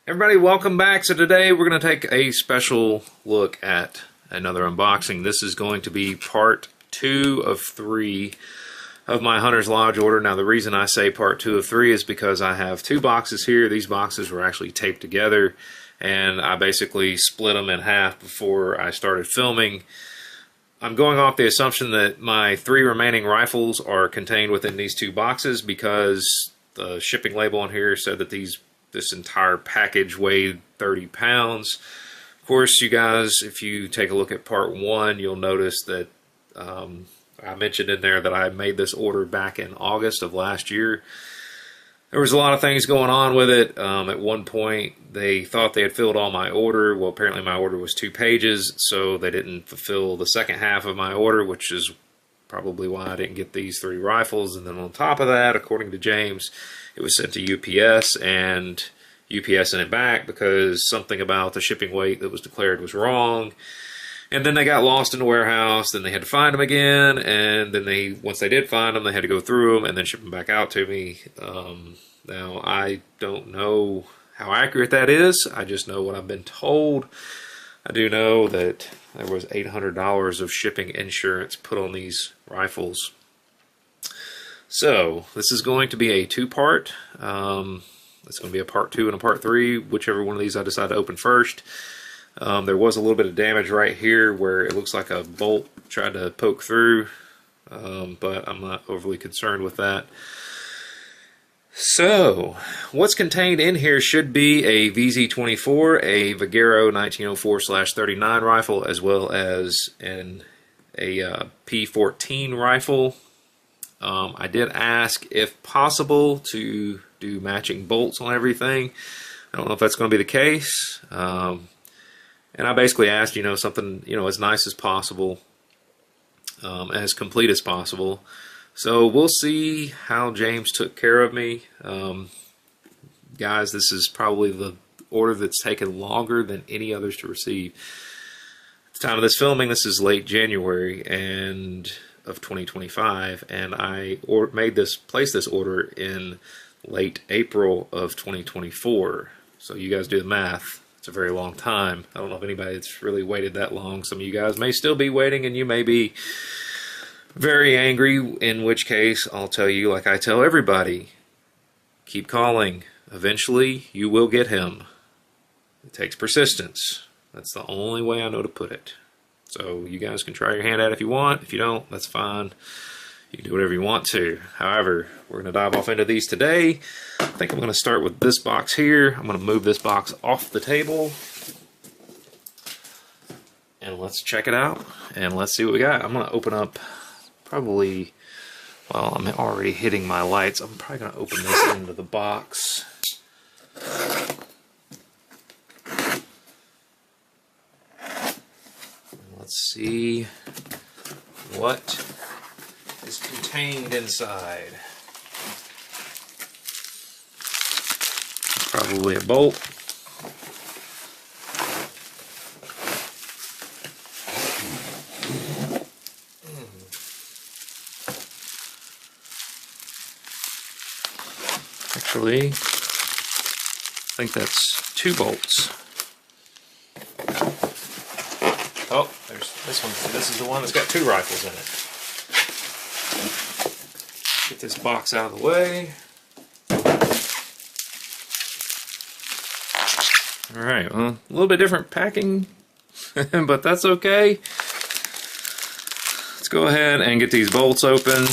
Everybody, welcome back. So today we're going to take a special look at another unboxing. This is going to be part 2 of 3 of my Hunter's Lodge order. Now the reason I say part 2 of 3 is because I have 2 boxes here. These boxes were actually taped together and I basically split them in half before I started filming. I'm going off the assumption that my 3 remaining rifles are contained within these 2 boxes because the shipping label on here said that this entire package weighed 30 pounds. Of course, you guys, if you take a look at part 1, you'll notice that I mentioned in there that I made this order back in August of last year. There was a lot of things going on with it. At one point, they thought they had filled all my order. Well, apparently my order was 2 pages, so they didn't fulfill the second half of my order, which is probably why I didn't get these 3 rifles. And then on top of that, according to James, it was sent to UPS, and UPS sent it back because something about the shipping weight that was declared was wrong. And then they got lost in the warehouse, then they had to find them again, and then once they did find them, they had to go through them and then ship them back out to me. Now, I don't know how accurate that is. I just know what I've been told. I do know that there was $800 of shipping insurance put on these rifles. So, this is going to be a 2-part. It's going to be a part 2 and a part 3, whichever one of these I decide to open first. There was a little bit of damage right here where it looks like a bolt tried to poke through, but I'm not overly concerned with that. So, what's contained in here should be a VZ24, a Vaguero 1904/39 rifle, as well as a P14 rifle. I did ask, if possible, to do matching bolts on everything. I don't know if that's going to be the case. And I basically asked, something, as nice as possible, as complete as possible. So we'll see how James took care of me. Guys, this is probably the order that's taken longer than any others to receive. At the time of this filming, this is late January of 2025, and I placed this order in late April of 2024. So you guys do the math. It's a very long time. I don't know if anybody that's really waited that long. Some of you guys may still be waiting, and you may be very angry, in which case I'll tell you, like I tell everybody, keep calling. Eventually you will get him. It takes persistence. That's the only way I know to put it. So you guys can try your hand at it if you want. If you don't, that's fine. You can do whatever you want to. However, we're going to dive off into these today. I think I'm going to start with this box here. I'm going to move this box off the table. And let's check it out. And let's see what we got. I'm going to open up probably, well, I'm already hitting my lights. I'm probably going to open this into the box. Let's see what is contained inside. Probably a bolt. Actually, I think that's 2 bolts. Oh, there's this one. This is the one that's got 2 rifles in it. Get this box out of the way. Alright, well, a little bit different packing, but that's okay. Let's go ahead and get these bolts open.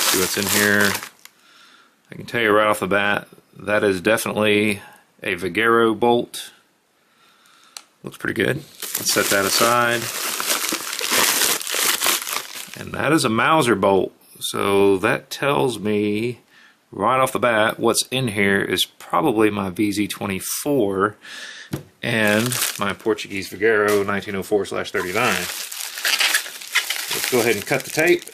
See what's in here. I can tell you right off the bat, that is definitely a Vaguero bolt. Looks pretty good. Let's set that aside. And that is a Mauser bolt. So that tells me right off the bat what's in here is probably my VZ24 and my Portuguese Vaguero 1904/39. Let's go ahead and cut the tape.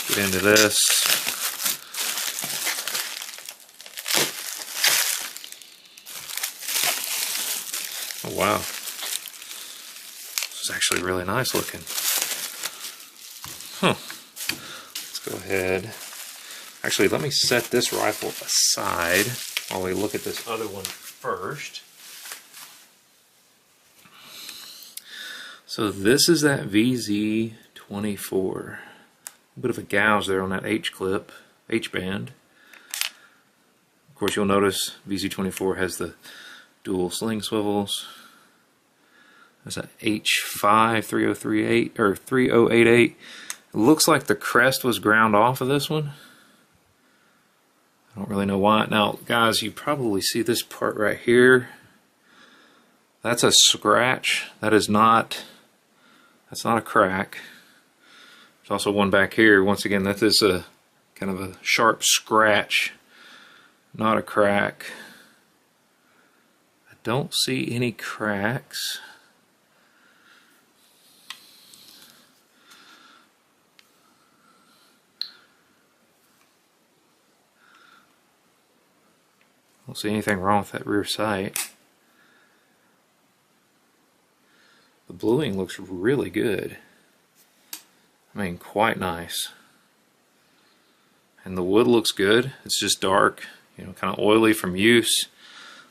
Get into this. Oh wow. This is actually really nice looking. Huh. go ahead. Actually, let me set this rifle aside while we look at this other one first. So this is that VZ24. A bit of a gouge there on that H-clip, H-band. Of course, you'll notice VZ24 has the dual sling swivels. There's an H5 3038 or 3088. It looks like the crest was ground off of this one. I don't really know why. Now, guys, you probably see this part right here. That's a scratch. That's not a crack. There's also one back here. Once again, that is a kind of a sharp scratch, not a crack. I don't see any cracks. I don't see anything wrong with that rear sight. The bluing looks really good. I mean, quite nice. And the wood looks good. It's just dark, you know, kind of oily from use.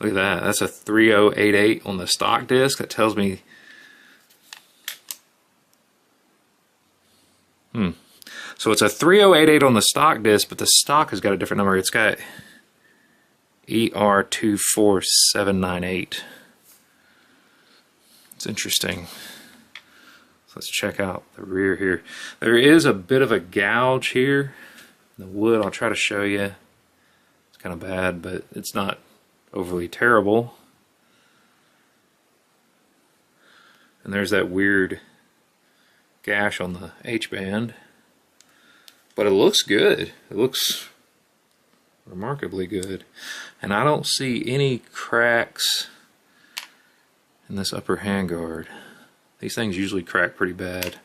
Look at that. That's a 3088 on the stock disc. That tells me... So it's a 3088 on the stock disc, but the stock has got a different number. It's got ER24798. It's interesting. So let's check out the rear here. There is a bit of a gouge here. The wood, I'll try to show you. It's kind of bad, but it's not overly terrible. And there's that weird gash on the H-band. But it looks good. It looks remarkably good. And I don't see any cracks in this upper handguard. These things usually crack pretty bad.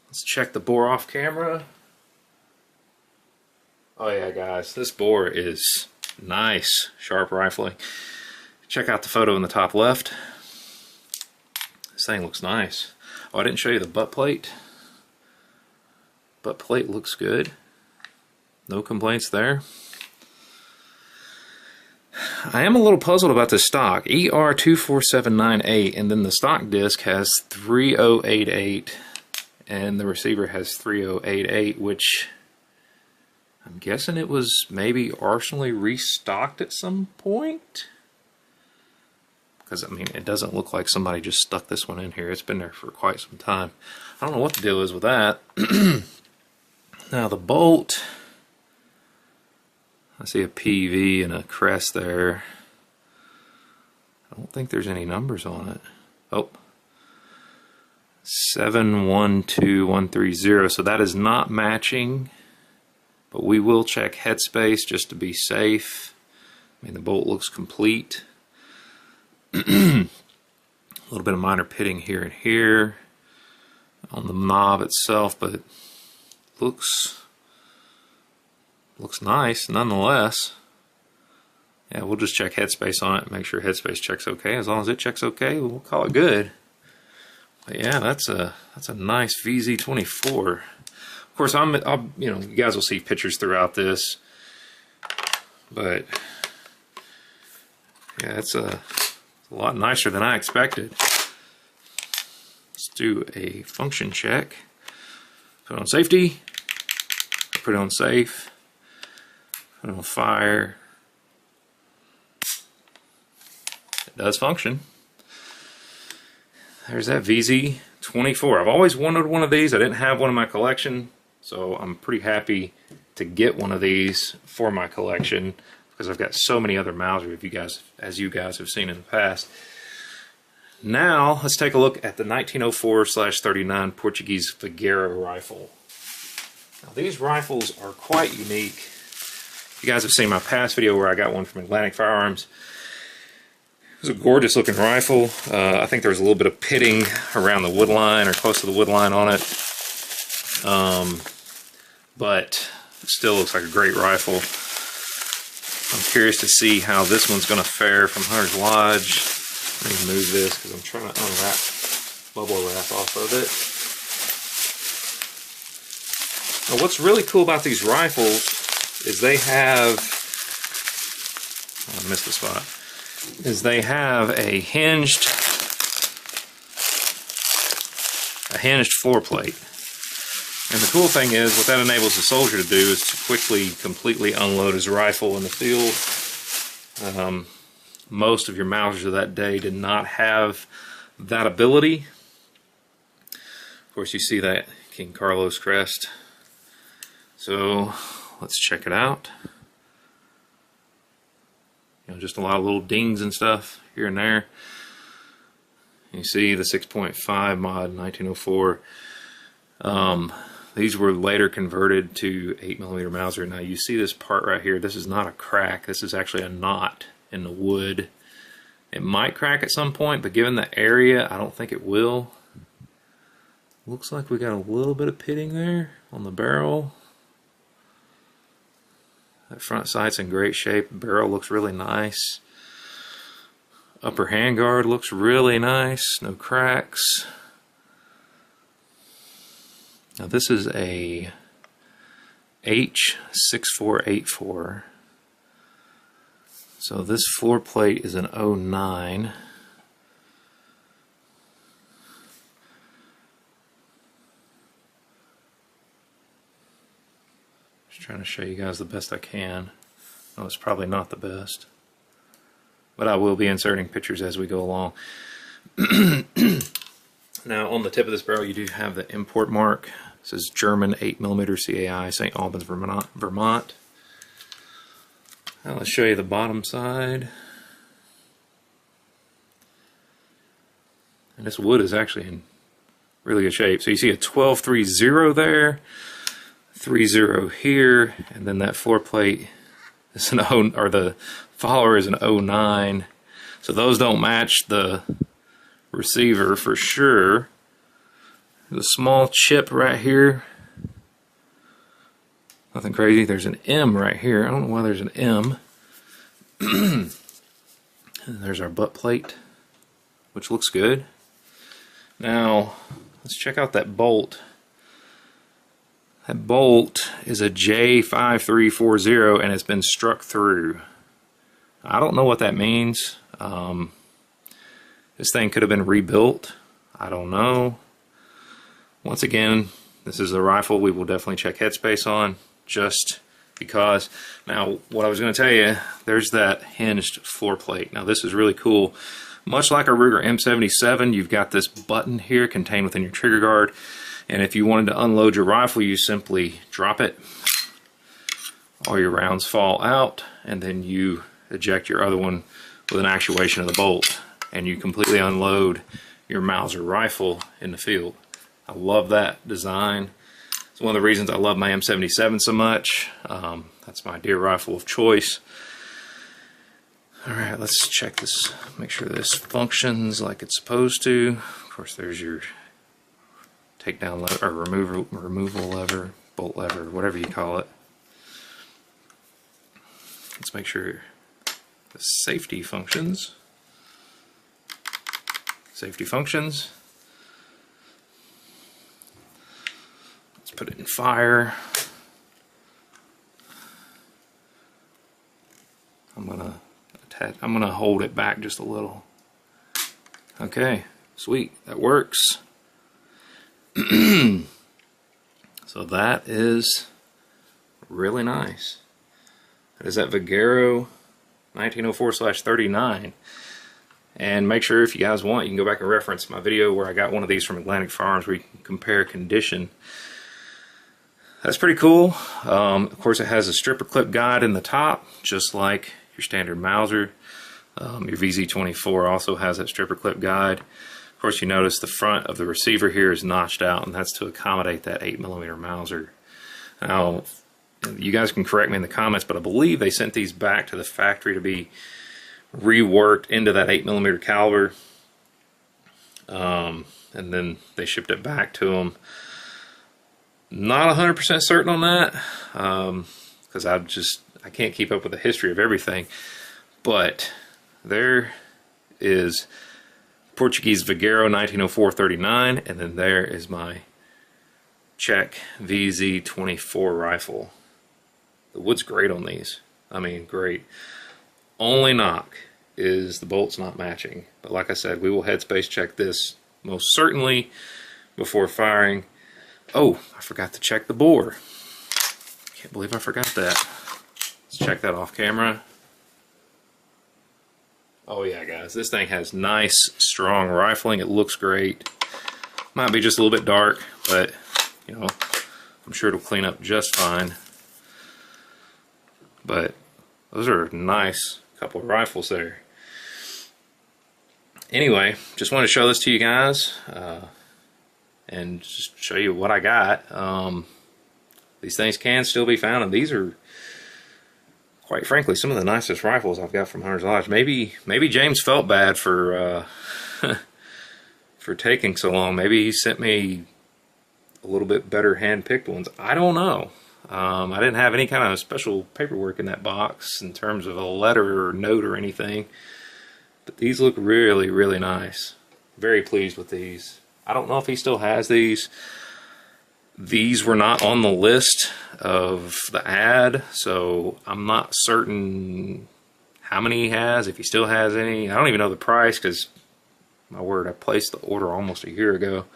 Let's check the bore off camera. Oh yeah, guys, this bore is nice, sharp rifling. Check out the photo in the top left. This thing looks nice. Oh, I didn't show you the butt plate. Butt plate looks good. No complaints there. I am a little puzzled about the stock. ER24798, and then the stock disc has 3088, and the receiver has 3088, which I'm guessing it was maybe Arsenally restocked at some point. Because, I mean, it doesn't look like somebody just stuck this one in here. It's been there for quite some time. I don't know what the deal is with that. Now, the bolt... I see a PV and a crest there. I don't think there's any numbers on it. Oh. 712130. So that is not matching. But we will check headspace just to be safe. I mean, the bolt looks complete. A little bit of minor pitting here and here on the knob itself, but looks nice nonetheless. Yeah, we'll just check headspace on it, make sure headspace checks okay. As long as it checks okay, we'll call it good. But yeah, that's a nice VZ24. Of course, I'll you know, you guys will see pictures throughout this, but yeah, it's a lot nicer than I expected. Let's do a function check. Put it on safety. Put it on safe. Put it on fire. It does function. There's that VZ24. I've always wanted one of these. I didn't have one in my collection, so I'm pretty happy to get one of these for my collection because I've got so many other Mauser, as you guys have seen in the past. Now let's take a look at the 1904/39 Portuguese Vaguero rifle. Now these rifles are quite unique. You guys have seen my past video where I got one from Atlantic Firearms. It was a gorgeous looking rifle. I think there was a little bit of pitting around the wood line or close to the wood line on it. But it still looks like a great rifle. I'm curious to see how this one's going to fare from Hunter's Lodge. Let me move this because I'm trying to unwrap bubble wrap off of it. Now, what's really cool about these rifles is they have, I missed the spot, is they have a hinged floor plate. And the cool thing is, what that enables the soldier to do is to quickly, completely unload his rifle in the field. Most of your Mausers of that day did not have that ability. Of course, you see that King Carlos crest. So let's check it out. You know, just a lot of little dings and stuff here and there. You see the 6.5 mod 1904. These were later converted to 8mm Mauser. Now you see this part right here. This is not a crack. This is actually a knot in the wood. It might crack at some point, but given the area, I don't think it will. Looks like we got a little bit of pitting there on the barrel. That front sight's in great shape. Barrel looks really nice. Upper handguard looks really nice. No cracks. Now this is a H6484. So this floor plate is an 09. Just trying to show you guys the best I can. No, it's probably not the best, but I will be inserting pictures as we go along. Now on the tip of this barrel you do have the import mark. This is German 8mm CAI, St. Albans, Vermont. Now let's show you the bottom side. And this wood is actually in really good shape. So you see a 1230 there, 30 here, and then that floor plate is an or the follower is an 09. So those don't match the receiver for sure. There's a small chip right here. Nothing crazy. There's an M right here. I don't know why there's an M. And there's our butt plate, which looks good. Now, let's check out that bolt. That bolt is a J5340 and it's been struck through. I don't know what that means. This thing could have been rebuilt. I don't know. Once again, this is a rifle we will definitely check headspace on, just because. Now, what I was going to tell you, there's that hinged floor plate. Now, this is really cool. Much like a Ruger M77, you've got this button here contained within your trigger guard, and if you wanted to unload your rifle, you simply drop it. All your rounds fall out, and then you eject your other one with an actuation of the bolt, and you completely unload your Mauser rifle in the field. I love that design. It's one of the reasons I love my M77 so much. That's my deer rifle of choice. Alright, let's check this, make sure this functions like it's supposed to. Of course, there's your takedown lever, or removal lever, bolt lever, whatever you call it. Let's make sure the safety functions. Safety functions. Let's put it in fire. I'm gonna hold it back just a little. Okay, sweet, that works. So that is really nice. That is that Vaguero 1904/39. And make sure, if you guys want, you can go back and reference my video where I got one of these from Atlantic Farms where you can compare condition. That's pretty cool. Of course, it has a stripper clip guide in the top, just like your standard Mauser. Your VZ24 also has that stripper clip guide. Of course, you notice the front of the receiver here is notched out, and that's to accommodate that 8mm Mauser. Now, you guys can correct me in the comments, but I believe they sent these back to the factory to be reworked into that 8mm caliber, and then they shipped it back to them. Not 100% certain on that, because I can't keep up with the history of everything. But there is Portuguese Vaguero 1904/39, and then there is my check VZ24 rifle. The wood's great on these. I mean, great. Only knock is the bolts not matching. But like I said, we will headspace check this most certainly before firing. Oh, I forgot to check the bore. Can't believe I forgot that. Let's check that off camera. Oh yeah, guys, this thing has nice, strong rifling. It looks great. Might be just a little bit dark, but you know, I'm sure it'll clean up just fine. But those are a nice couple of rifles there. Anyway, just wanted to show this to you guys and just show you what I got. These things can still be found, and these are, quite frankly, some of the nicest rifles I've got from Hunter's Lodge. Maybe James felt bad for for taking so long. Maybe he sent me a little bit better hand-picked ones. I don't know. I didn't have any kind of special paperwork in that box in terms of a letter or note or anything. But these look really, really nice. Very pleased with these. I don't know if he still has these. These were not on the list of the ad, so I'm not certain how many he has, if he still has any. I don't even know the price because, my word, I placed the order almost a year ago.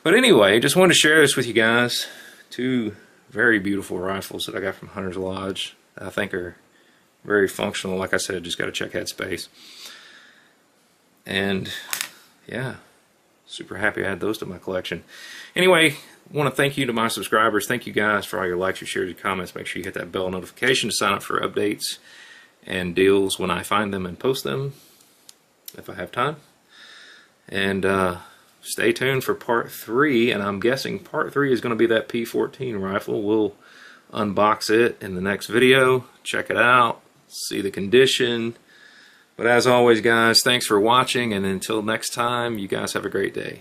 But anyway, just wanted to share this with you guys. Two very beautiful rifles that I got from Hunter's Lodge. I think are very functional. Like I said, just got to check headspace. And yeah, super happy I had those to my collection. Anyway, want to thank you to my subscribers. Thank you guys for all your likes, your shares, your comments. Make sure you hit that bell notification to sign up for updates and deals when I find them and post them, if I have time. And stay tuned for part 3, and I'm guessing part 3 is going to be that P14 rifle. We'll unbox it in the next video, check it out, see the condition. But as always, guys, thanks for watching, and until next time, you guys have a great day.